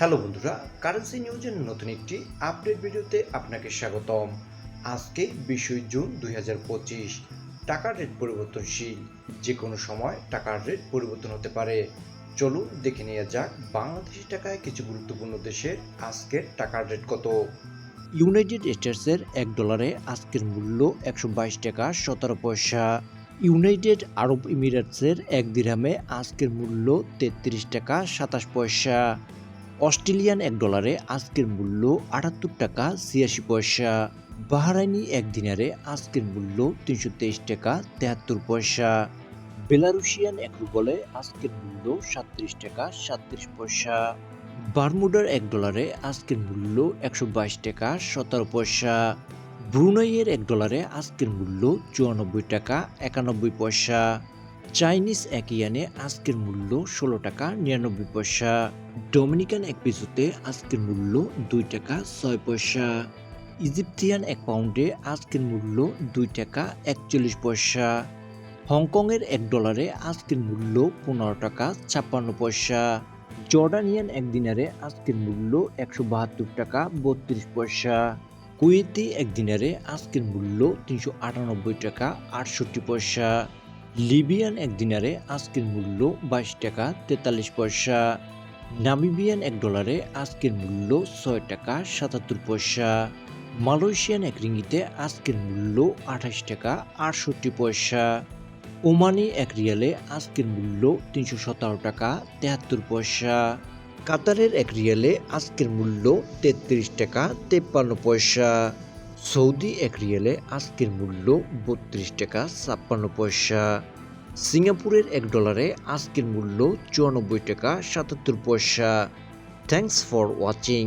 Hello বন্ধুরা, currency নিউজের নতুন একটি আপডেট ভিডিওতে আপনাকে স্বাগতম। আজকে 20 জুন 2025। টাকার রেট পরিবর্তনশীল, যে কোনো সময় টাকার রেট পরিবর্তন হতে পারে। চলুন দেখে নেওয়া যাক বাংলাদেশি টাকায় কিছু গুরুত্বপূর্ণ দেশের আজকের টাকার রেট কত। ইউনাইটেড স্টেটসের $1 আজকের মূল্য 122 টাকা 17 পয়সা। ইউনাইটেড আরব এমিরেটসের 1 দিরহামে আজকের মূল্য 33 টাকা 27 পয়সা। অস্ট্রেলিয়ান $1 আজকের মূল্য 78 টাকা 86 পয়সা। বাহরাইনি 1 দিনারে আজকের মূল্য 323 টাকা 73 পয়সা। বেলারুশিয়ান 1 রুবলে আজকের মূল্য 37 টাকা 37 পয়সা। বারমুডার $1 আজকের মূল্য 122 টাকা 17 পয়সা। ব্রুনাইয়ের $1 আজকের মূল্য 94 টাকা 91 পয়সা। চাইনিজ 1 ইয়ানে আজকের মূল্য 16 টাকা 99 পয়সা। ডোমিনিকান 1 পেসোতে আজকের মূল্য 2 টাকা 6 পয়সা। ইজিপ্তিয়ান 1 পাউন্ডে আজকের মূল্য 2 টাকা 41 পয়সা। হংকংয়ের $1 আজকের মূল্য 15 টাকা 56 পয়সা। জর্ডানিয়ান 1 দিনারে আজকের মূল্য 172 টাকা 32 পয়সা। কুয়েতি 1 দিনারে আজকের মূল্য 398 টাকা 68 পয়সা। লিবিয়ান 1 দিনারে আজকের মূল্য 22 টাকা 43 পয়সা। নামিবিয়ান $1 আজকের মূল্য 6 টাকা 77 পয়সা। মালয়েশিয়ান 1 রিঙ্গিতে আজকের মূল্য 28 টাকা 68 পয়সা। ওমানি 1 রিয়ালে আজকের মূল্য 317 টাকা 73 পয়সা। কাতারের 1 রিয়ালে আজকের মূল্য 33 টাকা 53 পয়সা। সৌদি 1 রিয়ালে আজকের মূল্য 32 টাকা 56 পয়সা। সিঙ্গাপুরের $1 আজকের মূল্য 94 টাকা 77 পয়সা। Thanks for watching.